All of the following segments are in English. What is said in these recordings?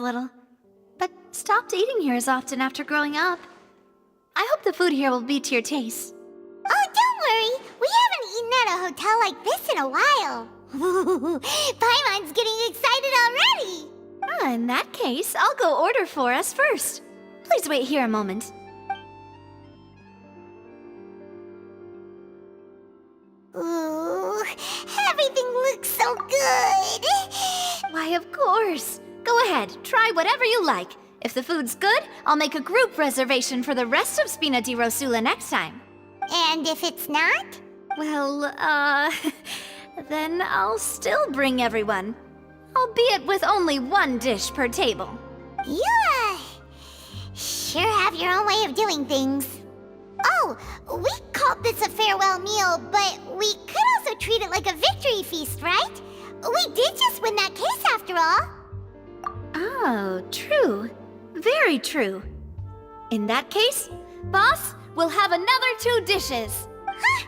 a little, but stopped eating here as often after growing up. I hope the food here will be to your taste. Oh, don't worry. We haven't eaten at a hotel like this in a while. Paimon's getting excited already. In that case, I'll go order for us first. Please wait here a moment. Ooh, everything looks so good. Why, of course. Go ahead, try whatever you like. If the food's good, I'll make a group reservation for the rest of Spina di Rosula next time. And if it's not? Well, then I'll still bring everyone. Albeit with only one dish per table. You, sure have your own way of doing things. Oh, we called this a farewell meal, but we could also treat it like a victory feast, right? We did just win that case after all. Oh, true. Very true. In that case, boss, we'll have another 2 dishes. Huh?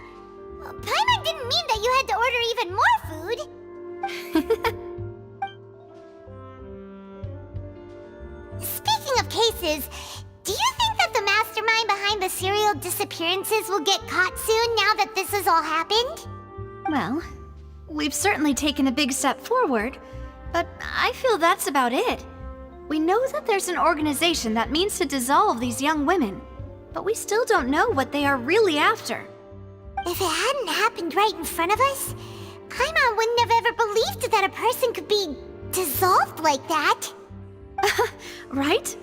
Paimon didn't mean that you had to order even more food. Speaking of cases, do you think that the mastermind behind the serial disappearances will get caught soon now that this has all happened? Well, we've certainly taken a big step forward, but I feel that's about it. We know that there's an organization that means to dissolve these young women, but we still don't know what they are really after. If it hadn't happened right in front of us, Paimon wouldn't have ever believed that a person could be dissolved like that. Right?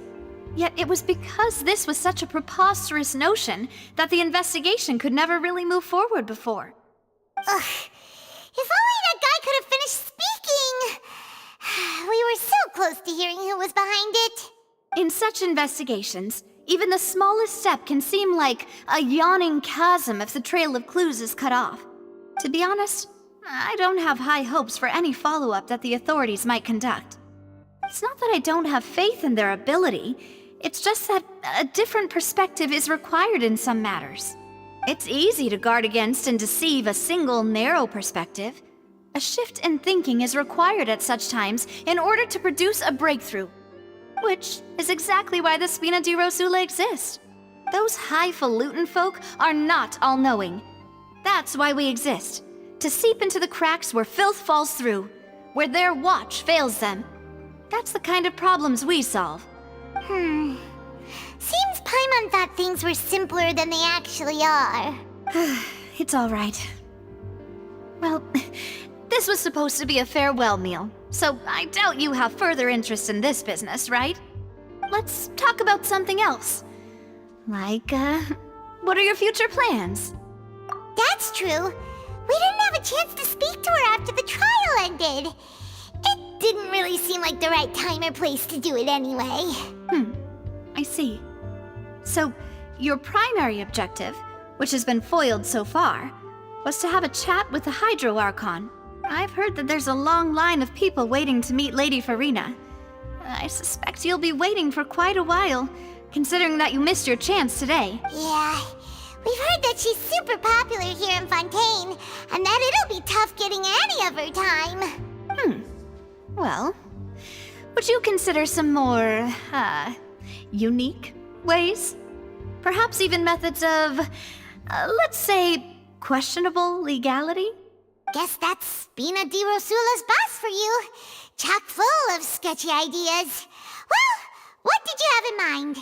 Yet it was because this was such a preposterous notion that the investigation could never really move forward before. Ugh. If only that guy could have finished speaking! We were so close to hearing who was behind it. In such investigations, even the smallest step can seem like a yawning chasm if the trail of clues is cut off. To be honest, I don't have high hopes for any follow-up that the authorities might conduct. It's not that I don't have faith in their ability, it's just that a different perspective is required in some matters. It's easy to guard against and deceive a single narrow perspective. A shift in thinking is required at such times in order to produce a breakthrough. Which is exactly why the Spina di Rosula exist. Those highfalutin folk are not all-knowing. That's why we exist. To seep into the cracks where filth falls through, where their watch fails them. That's the kind of problems we solve. Seems Paimon thought things were simpler than they actually are. It's all right. Well, this was supposed to be a farewell meal, so I doubt you have further interest in this business, right? Let's talk about something else. Like, what are your future plans? That's true. We didn't have a chance to speak to her after the trial ended. It didn't really seem like the right time or place to do it anyway. I see. So, your primary objective, which has been foiled so far, was to have a chat with the Hydro Archon. I've heard that there's a long line of people waiting to meet Lady Farina. I suspect you'll be waiting for quite a while, considering that you missed your chance today. Yeah, we've heard that she's super popular here in Fontaine, and that it'll be tough getting any of her time. Well, would you consider some more, unique ways? Perhaps even methods of, let's say, questionable legality? Guess that's Spina di Rosula's boss for you. Chock full of sketchy ideas. Well, what did you have in mind?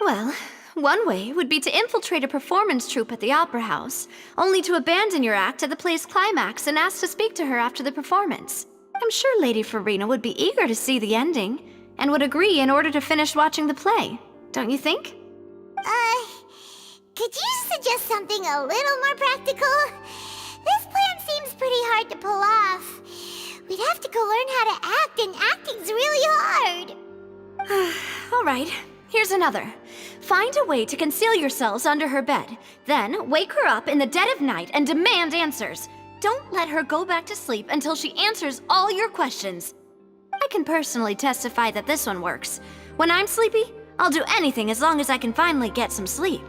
Well, one way would be to infiltrate a performance troupe at the Opera House, only to abandon your act at the play's climax and ask to speak to her after the performance. I'm sure Lady Farina would be eager to see the ending, and would agree in order to finish watching the play. Don't you think? Could you suggest something a little more practical? This plan seems pretty hard to pull off. We'd have to go learn how to act, and acting's really hard. All right, here's another. Find a way to conceal yourselves under her bed. Then wake her up in the dead of night and demand answers. Don't let her go back to sleep until she answers all your questions. I can personally testify that this one works. When I'm sleepy, I'll do anything as long as I can finally get some sleep.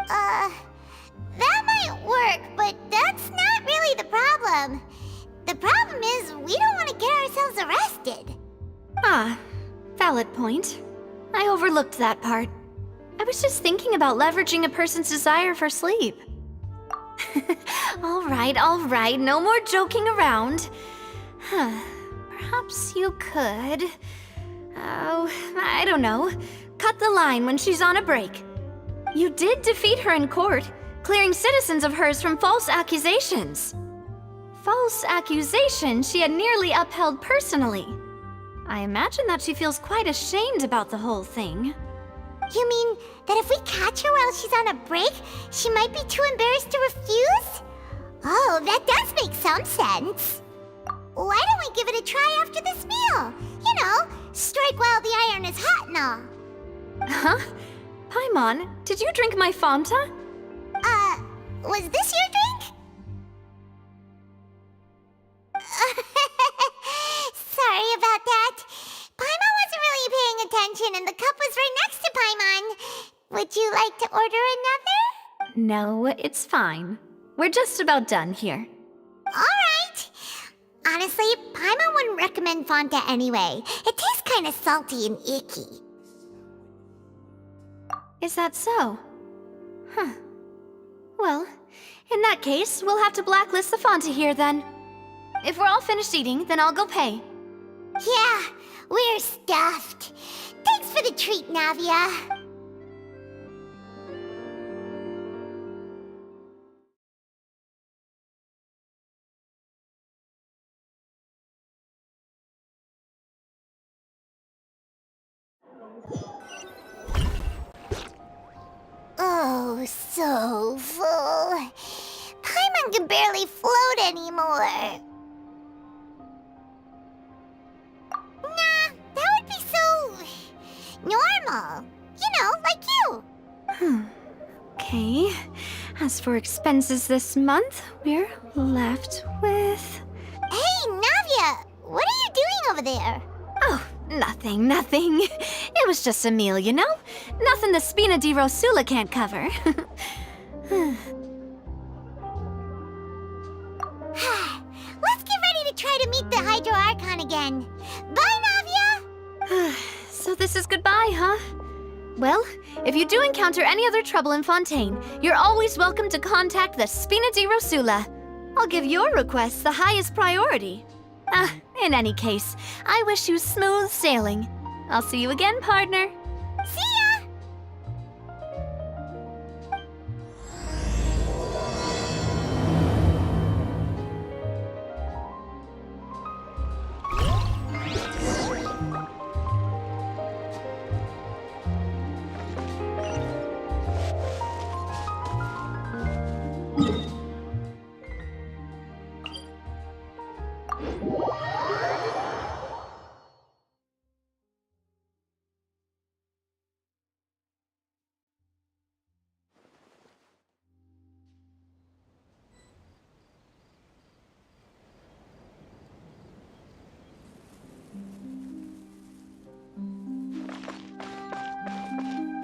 That might work, but that's not really the problem. The problem is we don't want to get ourselves arrested. Valid point. I overlooked that part. I was just thinking about leveraging a person's desire for sleep. All right, no more joking around. Perhaps you could... Oh, I don't know. Cut the line when she's on a break. You did defeat her in court, clearing citizens of hers from false accusations. False accusations she had nearly upheld personally. I imagine that she feels quite ashamed about the whole thing. You mean that if we catch her while she's on a break, she might be too embarrassed to refuse? Oh, that does make some sense. Why don't we give it a try after this meal? You know, strike while the iron is hot and all. Huh? Paimon, did you drink my Fanta? Was this your drink? Sorry about that. Paimon wasn't really paying attention and the cup was right next to Paimon. Would you like to order another? No, it's fine. We're just about done here. Alright. Honestly, Paimon wouldn't recommend Fanta anyway. It tastes kinda salty and icky. Is that so? Huh. Well, in that case, we'll have to blacklist the Fanta here then. If we're all finished eating, then I'll go pay. Yeah, we're stuffed. Thanks for the treat, Navia. Oh, so full. Paimon can barely float anymore. Nah, that would be so... normal. You know, like you. Okay. As for expenses this month, we're left with... Hey, Navia! What are you doing over there? Oh, nothing. It was just a meal, you know? Nothing the Spina di Rosula can't cover. Let's get ready to try to meet the Hydro Archon again. Bye, Navia! So this is goodbye, huh? Well, if you do encounter any other trouble in Fontaine, you're always welcome to contact the Spina di Rosula. I'll give your requests the highest priority. In any case, I wish you smooth sailing. I'll see you again, partner. See ya!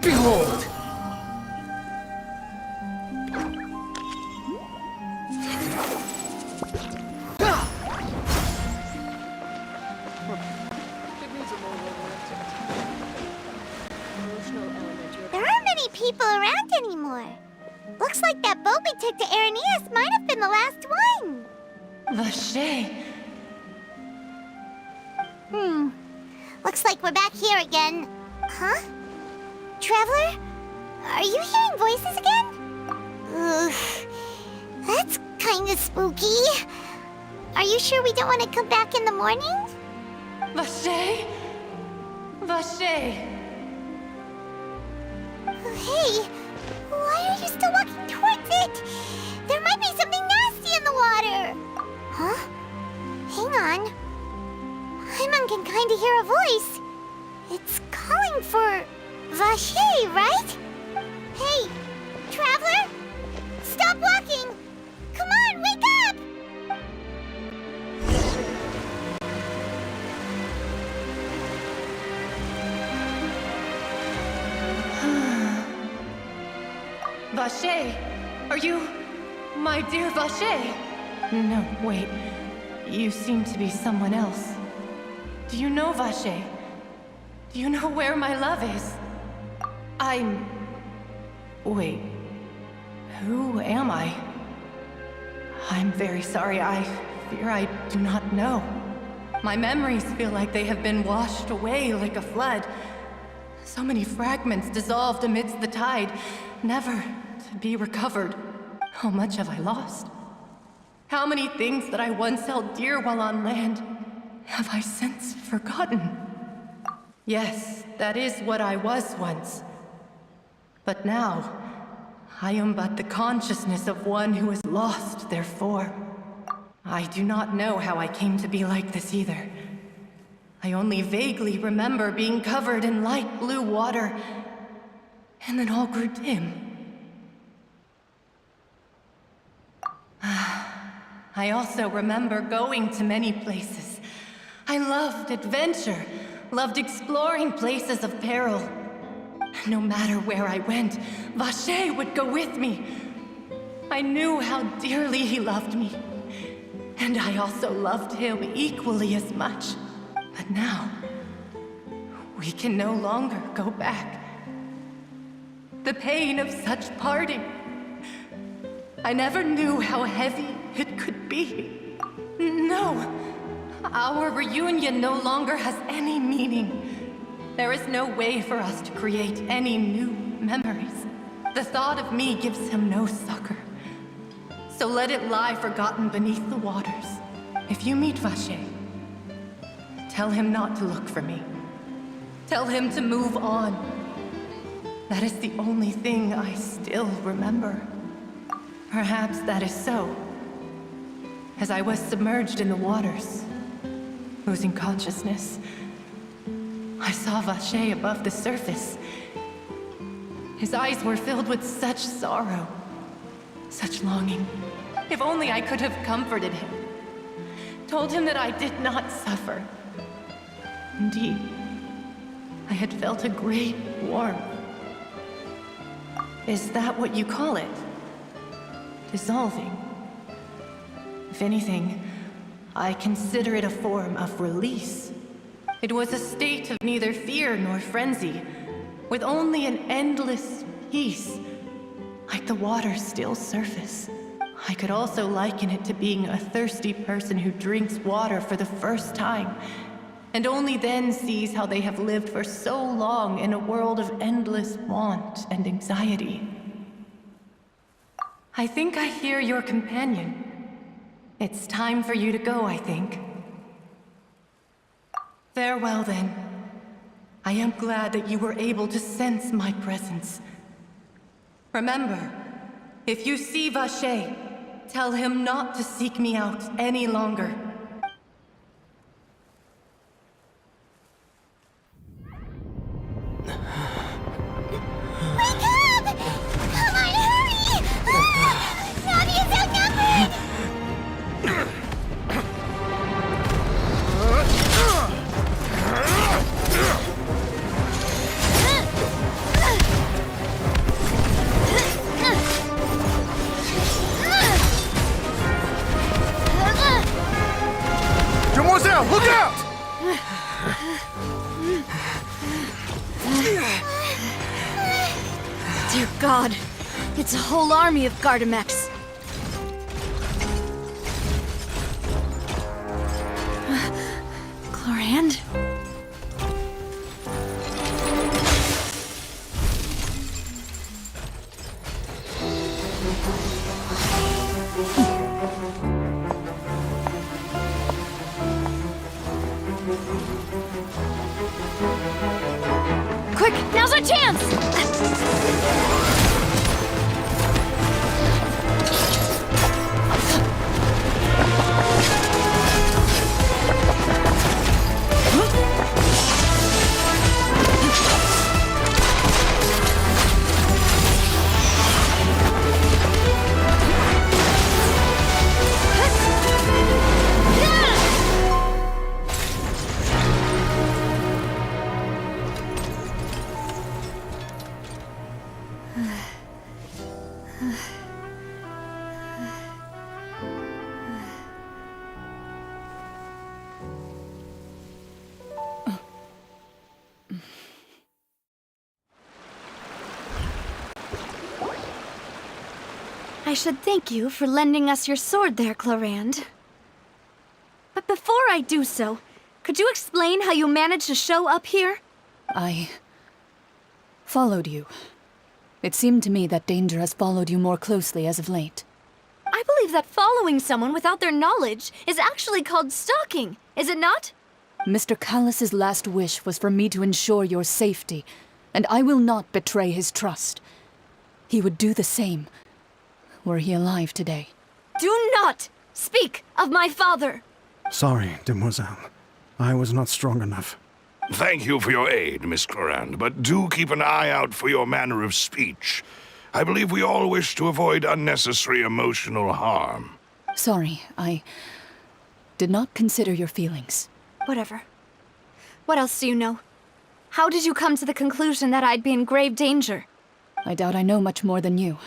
Behold! There aren't many people around anymore. Looks like that boat we took to Araneas might have been the last one. Vache! Looks like we're back here again. Huh? Traveler? Are you hearing voices again? Ugh. That's kinda spooky. Are you sure we don't want to come back in the morning? Vache! Vache! Hey, why are you still walking towards it? There might be something nasty in the water. Huh? Hang on. Paimon can kinda hear a voice. It's calling for Vache, right? Hey, Traveler! Stop walking! Come on, wake up! Vache! Are you... my dear Vache? No, wait. You seem to be someone else. Do you know Vache? Do you know where my love is? Wait. Who am I? I'm very sorry. I fear I do not know. My memories feel like they have been washed away like a flood. So many fragments dissolved amidst the tide, never to be recovered. How much have I lost? How many things that I once held dear while on land have I since forgotten? Yes, that is what I was once. But now, I am but the consciousness of one who has lost their form. I do not know how I came to be like this either. I only vaguely remember being covered in light blue water, and then all grew dim. I also remember going to many places. I loved adventure, loved exploring places of peril. No matter where I went, Vache would go with me. I knew how dearly he loved me, and I also loved him equally as much. But now, we can no longer go back. The pain of such parting, I never knew how heavy it could be. No, our reunion no longer has any meaning. There is no way for us to create any new memories. The thought of me gives him no succor. So let it lie forgotten beneath the waters. If you meet Vache, tell him not to look for me. Tell him to move on. That is the only thing I still remember. Perhaps that is so. As I was submerged in the waters, losing consciousness, I saw Vache above the surface. His eyes were filled with such sorrow, such longing. If only I could have comforted him, told him that I did not suffer. Indeed, I had felt a great warmth. Is that what you call it? Dissolving? If anything, I consider it a form of release. It was a state of neither fear nor frenzy, with only an endless peace, like the water's still surface. I could also liken it to being a thirsty person who drinks water for the first time, and only then sees how they have lived for so long in a world of endless want and anxiety. I think I hear your companion. It's time for you to go, I think. Farewell, then. I am glad that you were able to sense my presence. Remember, if you see Vache, tell him not to seek me out any longer. Wake up! Come on, hurry! Navi is outnumbered! Demoiselle, look out! Dear God, it's a whole army of Gardamex. Chlorand? Quick, now's our chance! I should thank you for lending us your sword there, Clorand. But before I do so, could you explain how you managed to show up here? I followed you. It seemed to me that danger has followed you more closely as of late. I believe that following someone without their knowledge is actually called stalking, is it not? Mr. Callus's last wish was for me to ensure your safety, and I will not betray his trust. He would do the same, were he alive today. Do not speak of my father! Sorry, demoiselle. I was not strong enough. Thank you for your aid, Miss Clorand, but do keep an eye out for your manner of speech. I believe we all wish to avoid unnecessary emotional harm. Sorry, I did not consider your feelings. Whatever. What else do you know? How did you come to the conclusion that I'd be in grave danger? I doubt I know much more than you,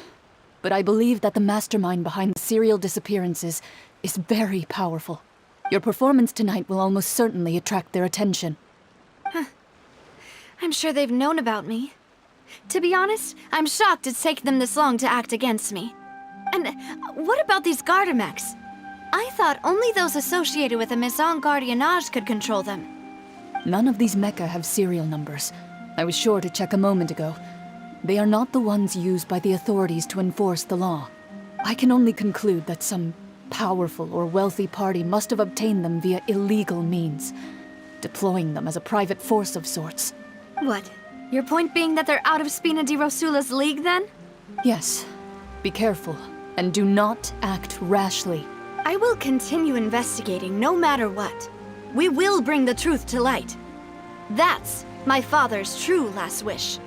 but I believe that the mastermind behind the serial disappearances is very powerful. Your performance tonight will almost certainly attract their attention. I'm sure they've known about me. To be honest, I'm shocked it's taken them this long to act against me. And what about these Gardamex? I thought only those associated with the Maison Gardiennage could control them. None of these mecha have serial numbers. I was sure to check a moment ago. They are not the ones used by the authorities to enforce the law. I can only conclude that some powerful or wealthy party must have obtained them via illegal means, deploying them as a private force of sorts. What? Your point being that they're out of Spina di Rosula's league, then? Yes. Be careful, and do not act rashly. I will continue investigating no matter what. We will bring the truth to light. That's my father's true last wish.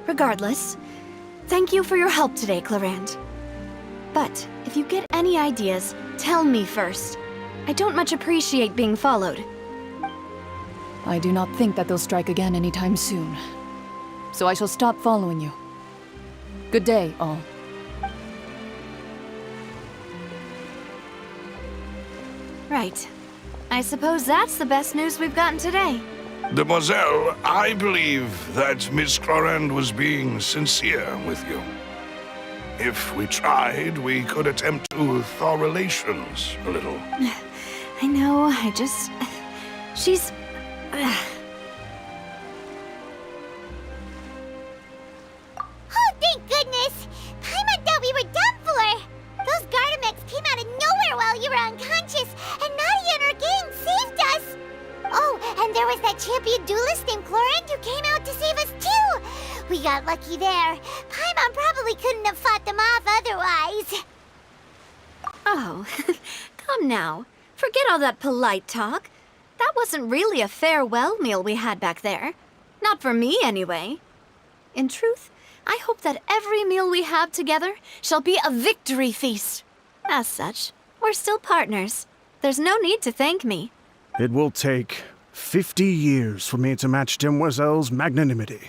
Regardless, thank you for your help today, Clorand. But if you get any ideas, tell me first. I don't much appreciate being followed. I do not think that they'll strike again anytime soon. So I shall stop following you. Good day, all. Right. I suppose that's the best news we've gotten today. Demoiselle, I believe that Miss Clorand was being sincere with you. If we tried, we could attempt to thaw relations a little. I know, she's... Oh, thank goodness! Paimon thought we were done for! Those Gardamex came out of nowhere while you were unconscious, and Nadia and her gang saved us! Oh, and there was that champion duelist named Clorand who came out to save us too! We got lucky there. Paimon probably couldn't have fought them off otherwise. Oh, come now. Forget all that polite talk. That wasn't really a farewell meal we had back there. Not for me, anyway. In truth, I hope that every meal we have together shall be a victory feast. As such, we're still partners. There's no need to thank me. It will take 50 years for me to match Demoiselle's magnanimity.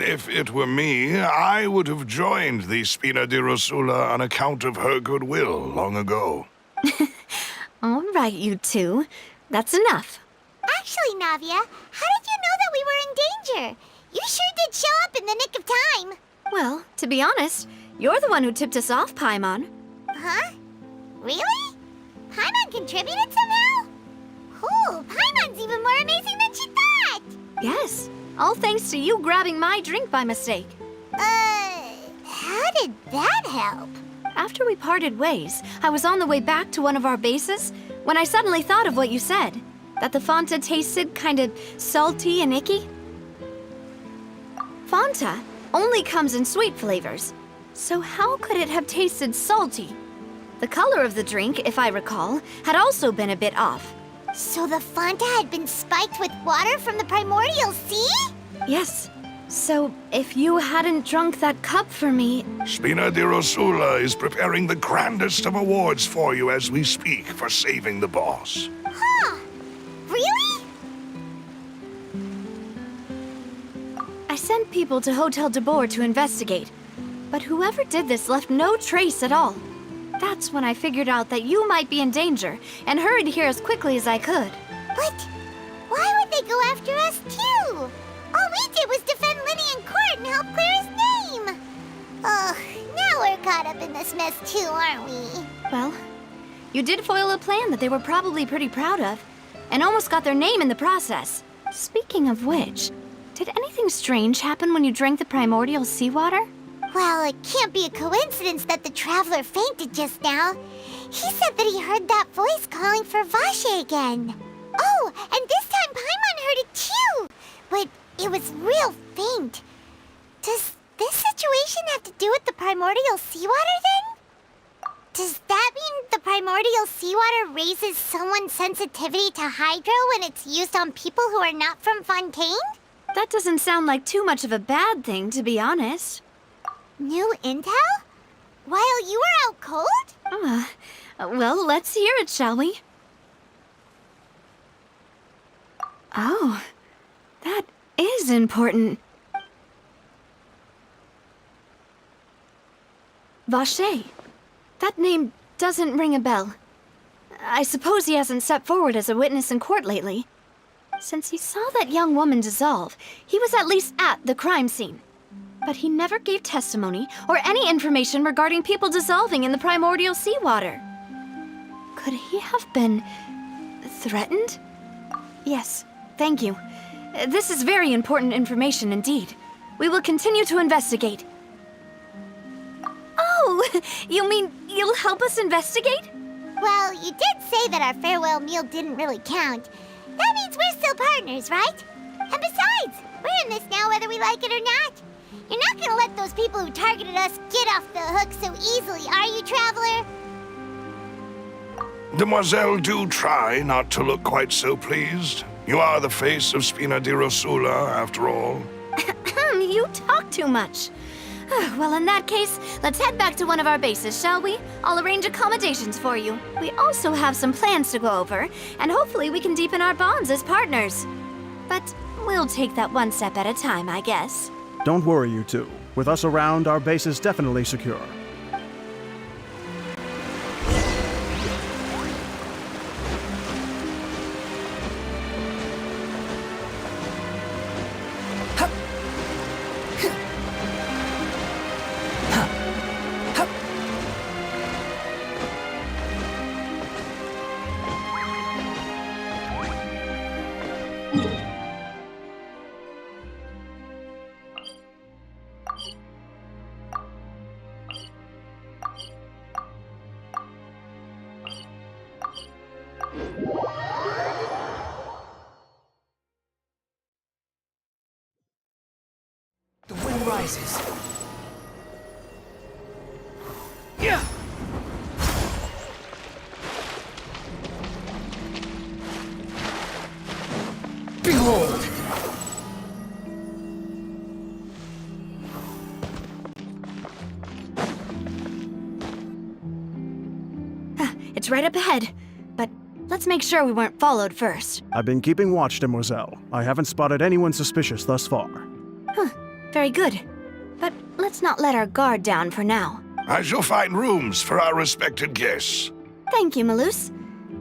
If it were me, I would have joined the Spina di Rosula on account of her goodwill long ago. All right, you two. That's enough. Actually, Navia, how did you know that we were in danger? You sure did show up in the nick of time. Well, to be honest, you're the one who tipped us off, Paimon. Huh? Really? Paimon contributed somehow? Ooh, Paimon's even more amazing than she thought! Yes, all thanks to you grabbing my drink by mistake. How did that help? After we parted ways, I was on the way back to one of our bases when I suddenly thought of what you said. That the Fanta tasted kind of salty and icky. Fanta only comes in sweet flavors, so how could it have tasted salty? The color of the drink, if I recall, had also been a bit off. So the Fanta had been spiked with water from the Primordial Sea? Yes. So, if you hadn't drunk that cup for me... Spina di Rosula is preparing the grandest of awards for you as we speak for saving the boss. Huh. Really? I sent people to Hotel de Boer to investigate, but whoever did this left no trace at all. That's when I figured out that you might be in danger and hurried here as quickly as I could. But why would they go after us too? All we did was defend Lenny in court and help clear his name. Ugh, now we're caught this mess too, aren't we? Well, you did foil a plan that they were probably pretty proud of, and almost got their name in the process. Speaking of which, did anything strange happen when you drank the primordial seawater? Well, it can't be a coincidence that the traveler fainted just now. He said that he heard that voice calling for Vashe again. Oh, and this time Paimon heard it too! But it was real faint. Does this situation have to do with the primordial seawater then? Does that mean the primordial seawater raises someone's sensitivity to hydro when it's used on people who are not from Fontaine? That doesn't sound like too much of a bad thing, to be honest. New intel? While you were out cold? Well, let's hear it, shall we? Oh, that is important. Vashe. That name doesn't ring a bell. I suppose he hasn't stepped forward as a witness in court lately. Since he saw that young woman dissolve, he was at least at the crime scene. But he never gave testimony or any information regarding people dissolving in the primordial seawater. Could he have been threatened? Yes, thank you. This is very important information indeed. We will continue to investigate. Oh, you mean you'll help us investigate? Well, you did say that our farewell meal didn't really count. That means we're still partners, right? And besides, we're in this now whether we like it or not. You're not gonna let those people who targeted us get off the hook so easily, are you, Traveler? Demoiselle, do try not to look quite so pleased. You are the face of Spina di Rosula, after all. You talk too much. Well, in that case, let's head back to one of our bases, shall we? I'll arrange accommodations for you. We also have some plans to go over, and hopefully we can deepen our bonds as partners. But we'll take that one step at a time, I guess. Don't worry, you two. With us around, our base is definitely secure. The wind rises. Yeah. Behold. It's right up ahead, but let's make sure we weren't followed first. I've been keeping watch, Demoiselle. I haven't spotted anyone suspicious thus far. Very good. But let's not let our guard down for now. I shall find rooms for our respected guests. Thank you, Malus.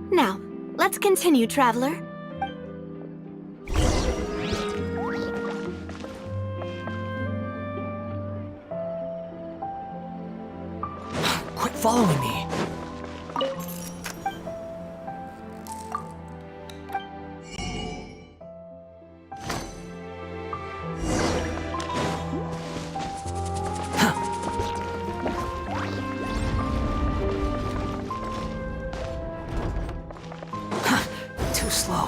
Now, let's continue, Traveler. Quit following me. Too slow.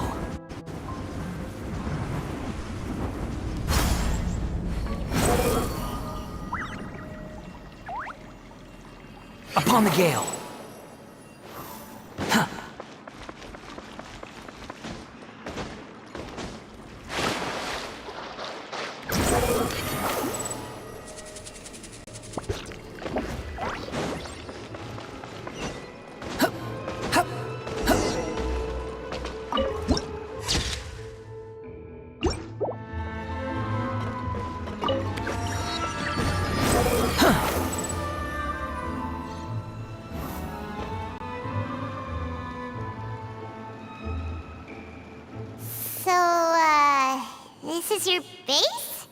Upon the gale. This is your base?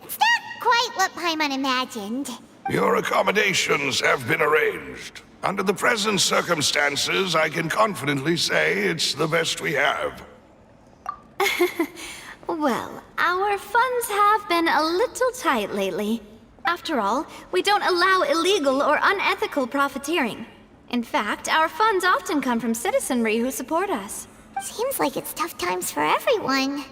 It's not quite what Paimon imagined. Your accommodations have been arranged. Under the present circumstances, I can confidently say it's the best we have. Well, our funds have been a little tight lately. After all, we don't allow illegal or unethical profiteering. In fact, our funds often come from citizenry who support us. Seems like it's tough times for everyone.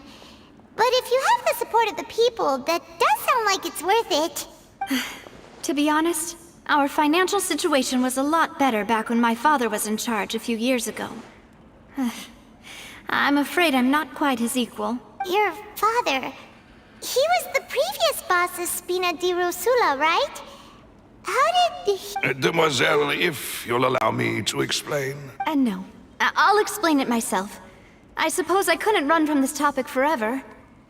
But if you have the support of the people, that does sound like it's worth it. To be honest, our financial situation was a lot better back when my father was in charge a few years ago. I'm afraid I'm not quite his equal. Your father... he was the previous boss of Spina di Rosula, right? How did he... Demoiselle, if you'll allow me to explain. No. I'll explain it myself. I suppose I couldn't run from this topic forever.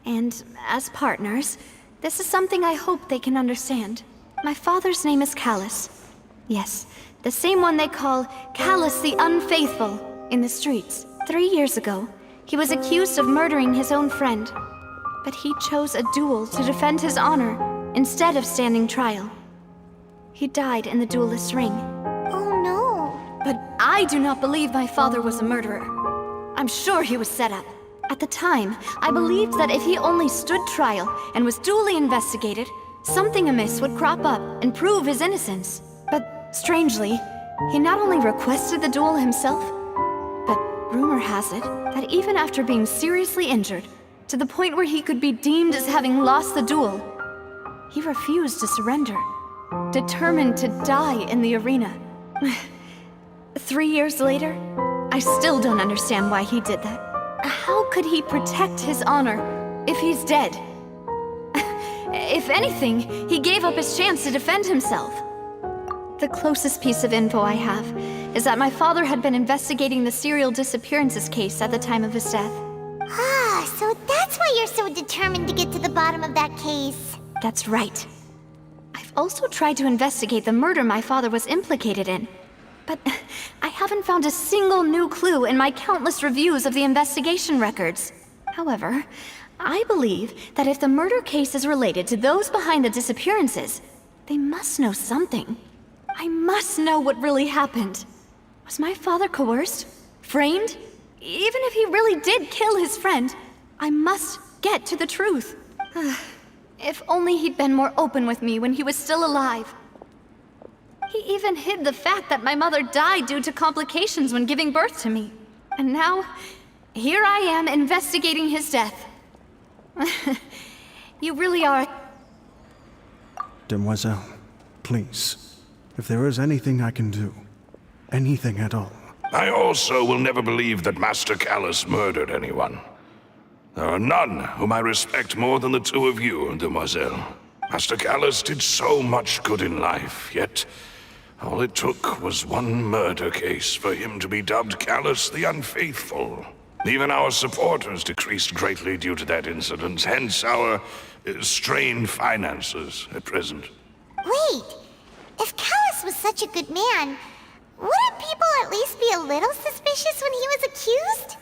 And as partners, this is something I hope they can understand. My father's name is Callus. Yes, the same one they call Callus the Unfaithful in the streets. 3 years ago, he was accused of murdering his own friend. But he chose a duel to defend his honor instead of standing trial. He died in the duelist's ring. Oh no. But I do not believe my father was a murderer. I'm sure he was set up. At the time, I believed that if he only stood trial and was duly investigated, something amiss would crop up and prove his innocence. But strangely, he not only requested the duel himself, but rumor has it that even after being seriously injured, to the point where he could be deemed as having lost the duel, he refused to surrender, determined to die in the arena. 3 years later, I still don't understand why he did that. How could he protect his honor if he's dead? If anything, he gave up his chance to defend himself. The closest piece of info I have is that my father had been investigating the serial disappearances case at the time of his death. Ah, so that's why you're so determined to get to the bottom of that case. That's right. I've also tried to investigate the murder my father was implicated in, but I haven't found a single new clue in my countless reviews of the investigation records. However, I believe that if the murder case is related to those behind the disappearances, they must know something. I must know what really happened. Was my father coerced? Framed? Even if he really did kill his friend, I must get to the truth. If only he'd been more open with me when he was still alive. He even hid the fact that my mother died due to complications when giving birth to me. And now, here I am investigating his death. You really are... Demoiselle, please, if there is anything I can do, anything at all. I also will never believe that Master Callus murdered anyone. There are none whom I respect more than the two of you, Demoiselle. Master Callus did so much good in life, yet all it took was one murder case for him to be dubbed Callus the Unfaithful. Even our supporters decreased greatly due to that incident, hence our strained finances at present. Wait, if Callus was such a good man, wouldn't people at least be a little suspicious when he was accused?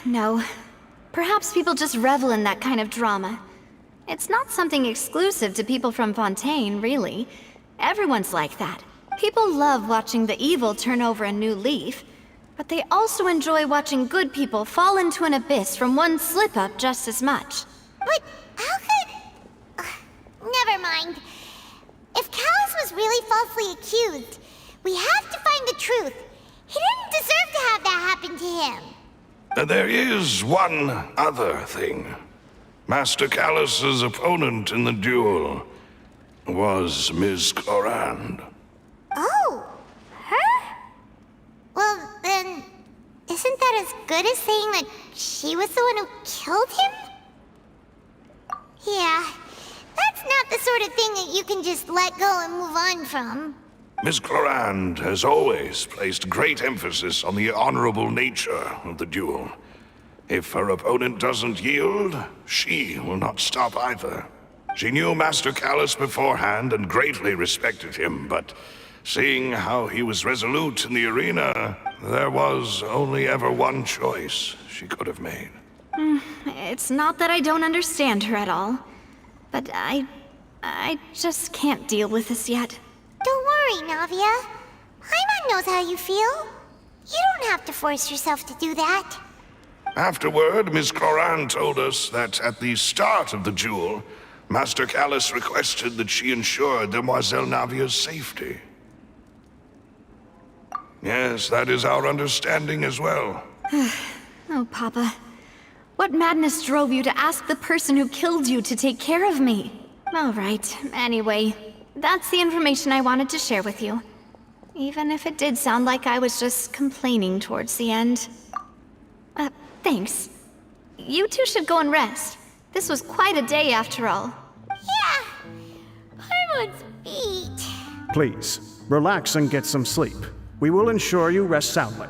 No. Perhaps people just revel in that kind of drama. It's not something exclusive to people from Fontaine, really. Everyone's like that. People love watching the evil turn over a new leaf, but they also enjoy watching good people fall into an abyss from one slip-up just as much. But how could... never mind. If Callus was really falsely accused, we have to find the truth. He didn't deserve to have that happen to him. There is one other thing. Master Callus's opponent in the duel was Ms. Clorand. Oh, her? Well, then, isn't that as good as saying that she was the one who killed him? Yeah, that's not the sort of thing that you can just let go and move on from. Ms. Clorand has always placed great emphasis on the honorable nature of the duel. If her opponent doesn't yield, she will not stop either. She knew Master Callus beforehand and greatly respected him, but seeing how he was resolute in the arena, there was only ever one choice she could have made. It's not that I don't understand her at all, but I I just can't deal with this yet. Don't worry, Navia. Paimon knows how you feel. You don't have to force yourself to do that. Afterward, Miss Cloran told us that at the start of the duel, Master Callus requested that she ensure Demoiselle Navia's safety. Yes, that is our understanding as well. Oh, Papa. What madness drove you to ask the person who killed you to take care of me? All right, anyway, that's the information I wanted to share with you. Even if it did sound like I was just complaining towards the end. Thanks. You two should go and rest. This was quite a day after all. Yeah, Paimon's feet. Please, relax and get some sleep. We will ensure you rest soundly.